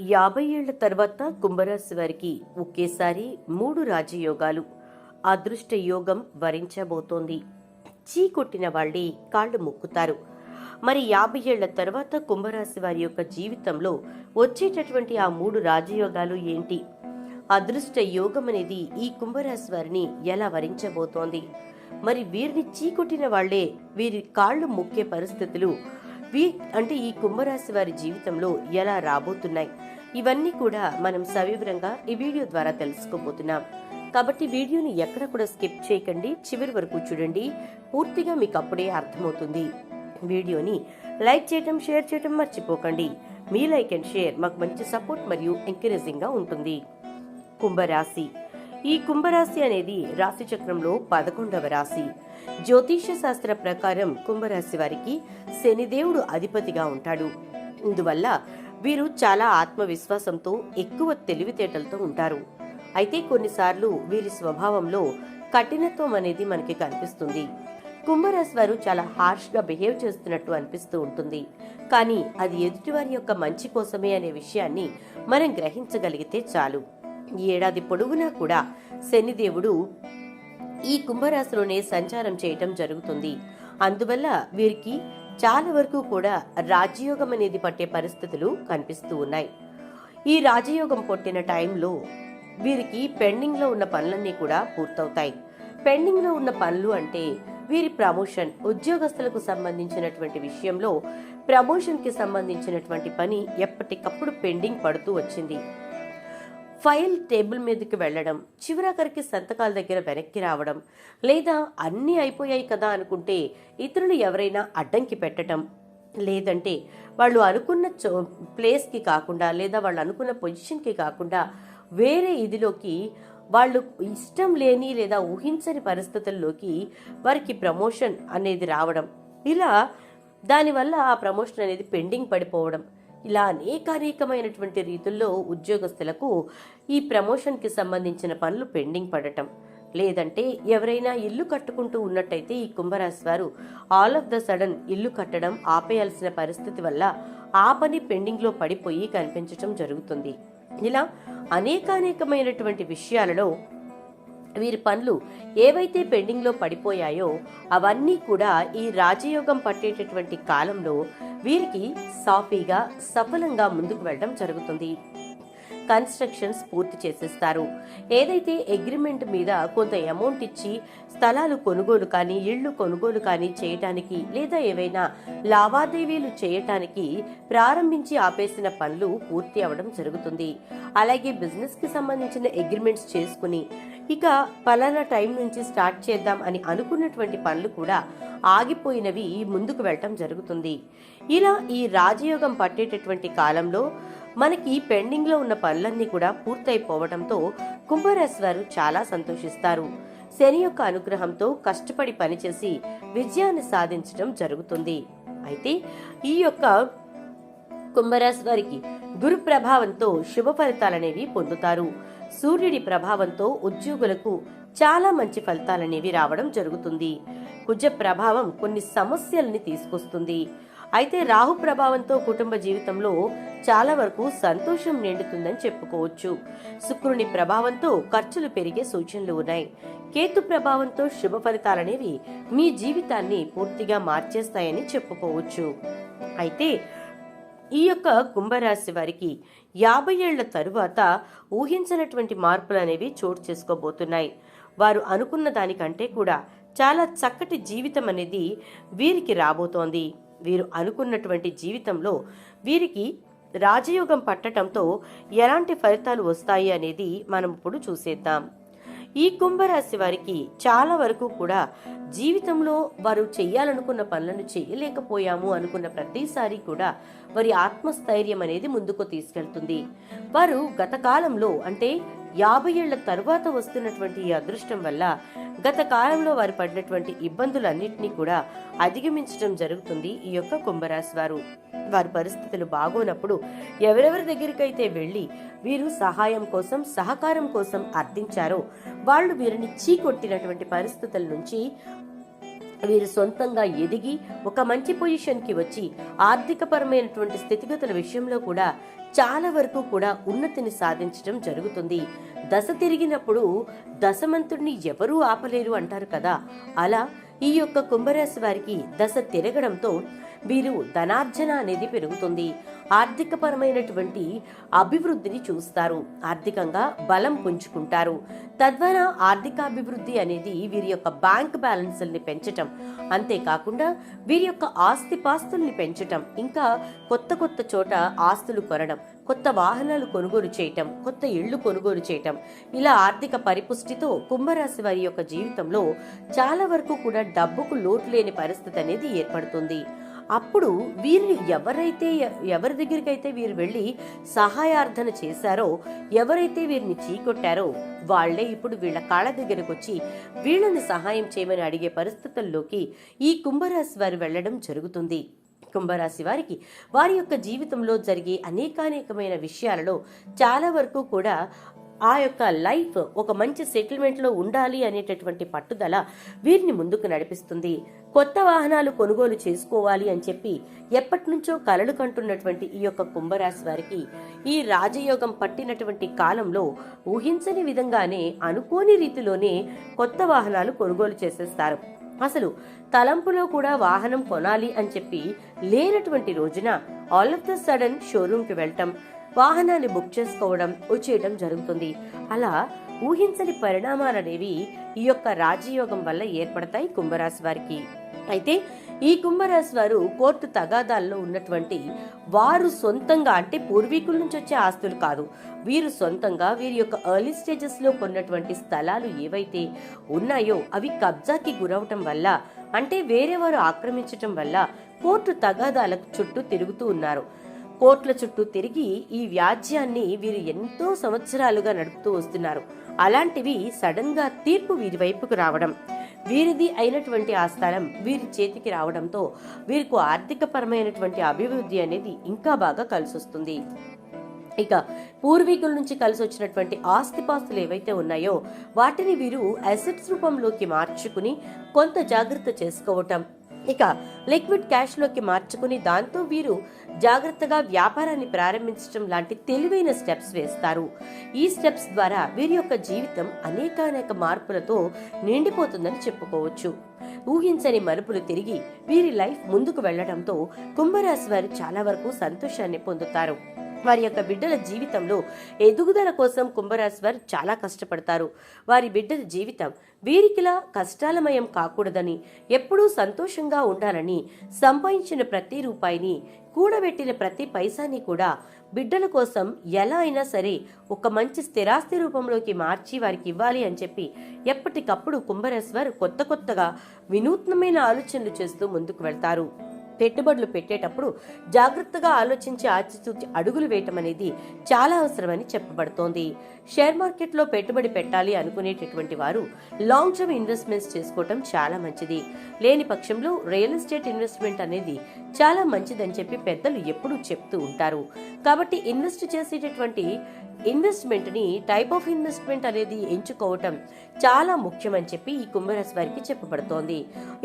50 ఏళ్ల తర్వాత కుంభరాశి వారికి ఒకేసారి 3 రాజయోగాలు అదృష్ట యోగం వరించబోతోంది. చీకొట్టిన వాళ్లే కాళ్లు మొక్కుతారు. మరి 50 ఏళ్ల తర్వాత కుంభరాశి వారి యొక్క జీవితంలో వచ్చేటటువంటి ఆ 3 రాజయోగాలు ఏంటి? అదృష్ట యోగం అనేది ఈ కుంభరాశి వారిని ఎలా వరించబోతోంది? మరి వీరిని చీకొట్టిన వాళ్లే వీరి కాళ్లు మొక్కే పరిస్థితులు అంటే ఈ కుంభరాశి వారి జీవితంలో ఎలా రాబోతున్నాయి? ఇవన్నీ కూడా మనం సవివరంగా ఈ వీడియో ద్వారా తెలుసుకోబోతున్నాం. కాబట్టి వీడియోని ఎక్కడ కూడా స్కిప్ చేయకండి, చివరి వరకు చూడండి. పూర్తిగా మీకు అప్పుడే అర్థమవుతుంది. వీడియోని లైక్ చేయటం, షేర్ చేయటం మర్చిపోకండి. మీ లైక్ అండ్ షేర్ మాకు మంచి సపోర్ట్ మరియు ఎంకరేజింగ్ గా ఉంటుంది. కుంభరాశి. ఈ కుంభరాశి అనేది రాశి చక్రంలో 11వ రాశి. జ్యోతిష్య శాస్త్ర ప్రకారం కుంభరాశి వారికి శనిదేవుడు అధిపతిగా ఉంటాడు. ఇందువల్ల వీరు చాలా ఆత్మవిశ్వాసంతో, ఎక్కువ తెలివితేటలతో ఉంటారు. అయితే కొన్నిసార్లు వీరి స్వభావంలో కఠినత్వం అనేది మనకి కనిపిస్తుంది. కుంభరాశి వారు చాలా హార్ష్ గా బిహేవ్ చేస్తున్నట్టు అనిపిస్తూ ఉంటుంది. కానీ అది ఎదుటివారి యొక్క మంచి కోసమే అనే విషయాన్ని మనం గ్రహించగలిగితే చాలు. ఈ ఏడాది పొడవునా కూడా శనిదేవుడు ఈ కుంభరాశిలోనే సంచారం చేయటం జరుగుతుంది. అందువల్ల వీరికి చాలా వరకు కూడా రాజయోగం అనేది పట్టే పరిస్థితులు కనిపిస్తూ ఉన్నాయి. ఈ రాజయోగం పుట్టిన టైంలో వీరికి పెండింగ్ లో ఉన్న పనులన్నీ కూడా పూర్తవుతాయి. పెండింగ్ లో ఉన్న పనులు అంటే వీరి ప్రమోషన్, ఉద్యోగస్తులకు సంబంధించినటువంటి విషయంలో ప్రమోషన్ కి సంబంధించినటువంటి పని ఎప్పటికప్పుడు పెండింగ్ పడుతూ వచ్చింది. ఫైల్ టేబుల్ మీదకి వెళ్లడం, చివరాఖరికి సంతకాల దగ్గర వెనక్కి రావడం, లేదా అన్నీ అయిపోయాయి కదా అనుకుంటే ఇతరులు ఎవరైనా అడ్డంకి పెట్టడం, లేదంటే వాళ్ళు అనుకున్న ప్లేస్కి కాకుండా లేదా వాళ్ళు అనుకున్న పొజిషన్కి కాకుండా వేరే ఇదిలోకి వాళ్ళు ఇష్టం లేని లేదా ఊహించని పరిస్థితుల్లోకి వారికి ప్రమోషన్ అనేది రావడం, ఇలా దానివల్ల ఆ ప్రమోషన్ అనేది పెండింగ్ పడిపోవడం, ఇలా అనేకమైనటువంటి రీతుల్లో ఉద్యోగస్తులకు ఈ ప్రమోషన్ కి సంబంధించిన పనులు పెండింగ్ పడటం, లేదంటే ఎవరైనా ఇల్లు కట్టుకుంటూ ఉన్నట్టయితే ఈ కుంభరాశి వారు ఆల్ ఆఫ్ ద సడన్ ఇల్లు కట్టడం ఆపేయాల్సిన పరిస్థితి వల్ల ఆ పని పెండింగ్ లో పడిపోయి కనిపించటం జరుగుతుంది. ఇలా అనేకమైనటువంటి విషయాలలో వీరి పనులు ఏవైతే పెండింగ్ లో పడిపోయాయో అవన్నీ కూడా ఈ రాజయోగం పట్టేటటువంటి కాలంలో వీరికి సాఫీగా, సఫలంగా ముందుకు వెళ్ళడం జరుగుతుంది. కన్స్ట్రక్షన్స్ పూర్తి చేసేస్తారు. ఏదైతే అగ్రిమెంట్ మీద కొంత అమౌంట్ ఇచ్చి స్థలాలు కొనుగోలు కానీ, ఇళ్లు కొనుగోలు కానీ చేయటానికి, లేదా ఏవైనా లావాదేవీలు చేయటానికి ప్రారంభించి ఆపేసిన పనులు పూర్తి అవడం జరుగుతుంది. అలాగే బిజినెస్ కి సంబంధించిన అగ్రిమెంట్స్ చేసుకుని ఇక పలానా టైం నుంచి స్టార్ట్ చేద్దాం అని అనుకున్నటువంటి పనులు కూడా ఆగిపోయినవి ముందుకు వెళ్ళటం జరుగుతుంది. ఇలా ఈ రాజయోగం పట్టేటటువంటి కాలంలో మనకి పెండింగ్ లో ఉన్న పనులన్నీ కూడా పూర్తయిపోవడంతో కుంభరాశి వారు చాలా సంతోషిస్తారు. శని యొక్క అనుగ్రహంతో కష్టపడి పనిచేసి విజయాన్ని సాధించడం జరుగుతుంది. అయితే ఈ యొక్క కుంభరాశి వారికి గురు ప్రభావంతో శుభ ఫలితాలనేవి పొందుతారు. సూర్యుడి ప్రభావంతో ఉద్యోగులకు చాలా మంచి ఫలితాలనేవి రావడం జరుగుతుంది. కుజ ప్రభావం కొన్ని సమస్యల్ని తీసుకొస్తుంది. అయితే రాహు ప్రభావంతో కుటుంబ జీవితంలో చాలా వరకు సంతోషం నిండుతుందని చెప్పుకోవచ్చు. శుక్రుని ప్రభావంతో ఖర్చులు పెరిగే సూచనలు ఉన్నాయి. కేతు ప్రభావంతో శుభ ఫలితాలనేవి మీ జీవితాన్ని పూర్తిగా మార్చేస్తాయని చెప్పుకోవచ్చు. అయితే ఈ యొక్క కుంభరాశి వారికి 50 ఏళ్ల తరువాత ఊహించినటువంటి మార్పులు అనేవి చోటు చేసుకోబోతున్నాయి. వారు అనుకున్న దానికంటే కూడా చాలా చక్కటి జీవితం అనేది వీరికి రాబోతోంది. వీరు అనుకున్నటువంటి జీవితంలో వీరికి రాజయోగం పట్టడంతో ఎలాంటి ఫలితాలు వస్తాయి అనేది మనం ఇప్పుడు చూసేద్దాం. ఈ కుంభరాశి వారికి చాలా వరకు కూడా జీవితంలో వారు చెయ్యాలనుకున్న పనులను చేయలేకపోయాము అనుకున్న ప్రతిసారి కూడా వారి ఆత్మస్థైర్యం అనేది ముందుకు తీసుకెళ్తుంది. వారు గత కాలంలో అంటే 50 ఏళ్ల తరువాత వస్తున్నటువంటి ఈ అదృష్టం వల్ల గత కాలంలో వారు పడినటువంటి ఇబ్బందులన్నింటినీ కూడా అధిగమించడం జరుగుతుంది. ఈ యొక్క కుంభరాశి వారి పరిస్థితులు బాగోనప్పుడు ఎవరెవరి దగ్గరికైతే వెళ్లి వీరు సహాయం కోసం, సహకారం కోసం అర్థించారో వాళ్ళు వీరిని చీకొట్టినటువంటి పరిస్థితుల నుంచి వీరు సొంతంగా ఎదిగి ఒక మంచి పొజిషన్కి వచ్చి ఆర్థికపరమైనటువంటి స్థితిగతుల విషయంలో కూడా చాలా వరకు కూడా ఉన్నతిని సాధించడం జరుగుతుంది. దశ తిరిగినప్పుడు దశమంతుడిని ఎవరూ ఆపలేరు అంటారు కదా, అలా ఈ యొక్క కుంభరాశి వారికి దశ తిరగడంతో వీరు ధనార్జన అనేది పెరుగుతుంది. ఆర్థికపరమైనటువంటి అభివృద్ధిని చూస్తారు. ఆర్థికంగా బలం పుంజుకుంటారు. తద్వారా ఆర్థికాభివృద్ధి అనేది వీరి యొక్క బ్యాంక్ బ్యాలెన్స్ని పెంచటం, అంతేకాకుండా వీరి యొక్క ఆస్తిపాస్తుల్ని పెంచటం, ఇంకా కొత్త కొత్త చోట ఆస్తులు కొనడం, కొత్త వాహనాలు కొనుగోలు చేయటం, కొత్త ఇళ్లు కొనుగోలు చేయటం, ఇలా ఆర్థిక పరిపుష్టితో కుంభరాశి వారి యొక్క జీవితంలో చాలా వరకు కూడా డబ్బుకు లోటు లేని పరిస్థితి అనేది ఏర్పడుతుంది. అప్పుడు వీరిని ఎవరి దగ్గరికి అయితే వీరు వెళ్ళి సహాయార్థన చేశారో, ఎవరైతే వీరిని చీకొట్టారో వాళ్లే ఇప్పుడు వీళ్ళ కాళ్ళ దగ్గరకు వచ్చి వీళ్ళని సహాయం చేయమని అడిగే పరిస్థితుల్లోకి ఈ కుంభరాశి వారు వెళ్లడం జరుగుతుంది. కుంభరాశి వారికి వారి యొక్క జీవితంలో జరిగే అనేకానేకమైన విషయాలలో చాలా వరకు కూడా ఆ యొక్క లైఫ్ ఒక మంచి సెటిల్మెంట్లో ఉండాలి అనేటటువంటి పట్టుదల వీరిని ముందుకు నడిపిస్తుంది. కొత్త వాహనాలు కొనుగోలు చేసుకోవాలి అని చెప్పి ఎప్పటి నుంచో కలలు కంటున్నటువంటి ఈ యొక్క కుంభరాశి వారికి ఈ రాజయోగం పట్టినటువంటి కాలంలో ఊహించని విధంగానే, అనుకోని రీతిలోనే కొత్త వాహనాలు కొనుగోలు చేసేస్తారు. అసలు తలంపులో కూడా వాహనం కొనాలి అని చెప్పి లేనటువంటి రోజున ఆల్ ఆఫ్ ద సడన్ షోరూమ్కి వెళ్ళటం, వాహనాన్ని బుక్ చేసుకోవడం వచ్చేయడం జరుగుతుంది. అలా ఊహించని పరిణామాలనేవి ఈ యొక్క రాజయోగం వల్ల ఏర్పడతాయి కుంభరాశి వారికి. అయితే ఈ కుంభరాశి వారు కోర్టు తగాదాల్లో ఉన్నటువంటి వారు సొంతంగా, అంటే పూర్వీకుల నుంచి వచ్చే ఆస్తులు కాదు, వీరు సొంతంగా వీరి యొక్క ఎర్లీ స్టేజెస్ లో కొన్నటువంటి స్థలాలు ఏవైతే ఉన్నాయో అవి కబ్జాకి గురవటం వల్ల, అంటే వేరే వారు ఆక్రమించటం వల్ల కోర్టు తగాదాలకు చుట్టూ తిరుగుతూ ఉన్నారు. కోర్టుల చుట్టూ తిరిగి ఈ వ్యాజ్యాన్ని వీరు ఎంతో సంవత్సరాలుగా నడుపుతూ వస్తున్నారు. అలాంటివి సడన్ గా తీర్పు వీరి వైపుకు రావడం, వీరిది అయినటువంటి ఆ స్థలం వీరి చేతికి రావడంతో వీరికి ఆర్థికపరమైనటువంటి అభివృద్ధి అనేది ఇంకా బాగా కలిసొస్తుంది. ఇక పూర్వీకుల నుంచి కలిసి వచ్చినటువంటి ఆస్తిపాస్తులు ఏవైతే ఉన్నాయో వాటిని వీరు అసెట్స్ రూపంలోకి మార్చుకుని కొంత జాగ్రత్త చేసుకోవటం, ఇక లిక్విడ్ క్యాష్ లోకి మార్చుకుని దాంతో వీరు జాగ్రత్తగా వ్యాపారాన్ని ప్రారంభించడం లాంటి తెలివైన స్టెప్స్ వేస్తారు. ఈ స్టెప్స్ ద్వారా వీరి యొక్క జీవితం అనేకానేక మార్పులతో నిండిపోతుందని చెప్పుకోవచ్చు. ఊహించని మలుపులు తిరిగి వీరి లైఫ్ ముందుకు వెళ్లడంతో కుంభరాశి వారు చాలా వరకు సంతోషాన్ని పొందుతారు. వారి యొక్క బిడ్డల జీవితంలో ఎదుగుదల కోసం కుంభరాశి వారు చాలా కష్టపడతారు. వారి బిడ్డల జీవితం వీరికిలా కష్టాలమయం కాకూడదని, ఎప్పుడూ సంతోషంగా ఉండాలని సంపాదించిన ప్రతి రూపాయిని, కూడబెట్టిన ప్రతి పైసాని కూడా బిడ్డల కోసం ఎలా అయినా సరే ఒక మంచి స్థిరాస్తి రూపంలోకి మార్చి వారికి ఇవ్వాలి అని చెప్పి ఎప్పటికప్పుడు కుంభరాశి వారు కొత్తగా వినూత్నమైన ఆలోచనలు చేస్తూ ముందుకు వెళ్తారు. పెట్టుబడులు పెట్టేటప్పుడు జాగ్రత్తగా ఆలోచించి ఆచితూచి అడుగులు వేయటం అనేది చాలా అవసరమని చెప్పబడుతోంది. షేర్ మార్కెట్లో పెట్టుబడి పెట్టాలి అనుకునేటటువంటి వారు లాంగ్ టర్మ్ ఇన్వెస్ట్మెంట్స్ చేసుకోవటం చాలా మంచిది. లేని పక్షంలో రియల్ ఎస్టేట్ ఇన్వెస్ట్మెంట్ అనేది చాలా మంచిదని చెప్పి పెద్దలు ఎప్పుడూ చెప్తూ ఉంటారు. కాబట్టి ఇన్వెస్ట్ చేసేటటువంటి ఇన్వెస్ట్మెంట్ ని టైప్ ఆఫ్ ఇన్వెస్ట్మెంట్ అనేది ఎంచుకోవటం చాలా ముఖ్యమని చెప్పి ఈ కుంభరాశి వారికి చెప్పబడుతోంది.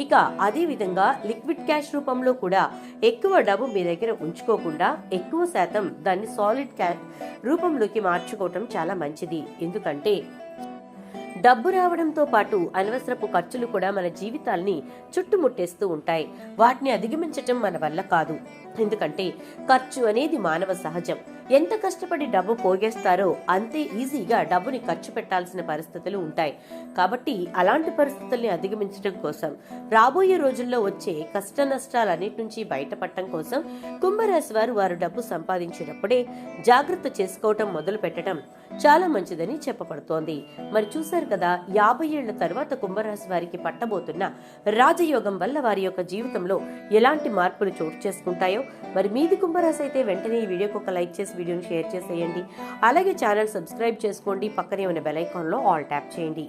ఇక అదే విధంగా లిక్విడ్ క్యాష్ రూపంలో కూడా ఎక్కువ డబ్బు మీ దగ్గర ఉంచుకోకుండా ఎక్కువ శాతం దాన్ని సాలిడ్ క్యాష్ రూపంలోకి మార్చుకోవటం చాలా మంచిది. ఎందుకంటే డబ్బు రావడంతో పాటు అనవసరపు ఖర్చులు కూడా మన జీవితాల్ని చుట్టుముట్టేస్తూ ఉంటాయి. వాటిని అధిగమించటం మన వల్ల కాదు. ఎందుకంటే ఖర్చు అనేది మానవ సహజం. ఎంత కష్టపడి డబ్బు పోగేస్తారో అంతే ఈజీగా డబ్బుని ఖర్చు పెట్టాల్సిన పరిస్థితులు ఉంటాయి. కాబట్టి అలాంటి పరిస్థితుల్ని అధిగమించడం కోసం, రాబోయే రోజుల్లో వచ్చే కష్ట నష్టాలన్నిటి నుంచి బయటపడటం కోసం కుంభరాశి వారు డబ్బు సంపాదించినప్పుడే జాగ్రత్త చేసుకోవటం మొదలు పెట్టడం చాలా మంచిదని చెప్పబడుతోంది. మరి చూశారు కదా, 50 ఏళ్ల తర్వాత కుంభరాశి వారికి పట్టబోతున్న రాజయోగం వల్ల వారి యొక్క జీవితంలో ఎలాంటి మార్పులు చోటు చేసుకుంటాయో. మరి మీది కుంభరాశి అయితే వెంటనే ఈ వీడియోకి ఒక లైక్ చేసి వీడియోని షేర్ చేసేయండి. అలాగే ఛానల్ సబ్స్క్రైబ్ చేసుకోండి. పక్కనే ఉన్న బెల్ ఐకాన్ లో ఆల్ ట్యాప్ చేయండి.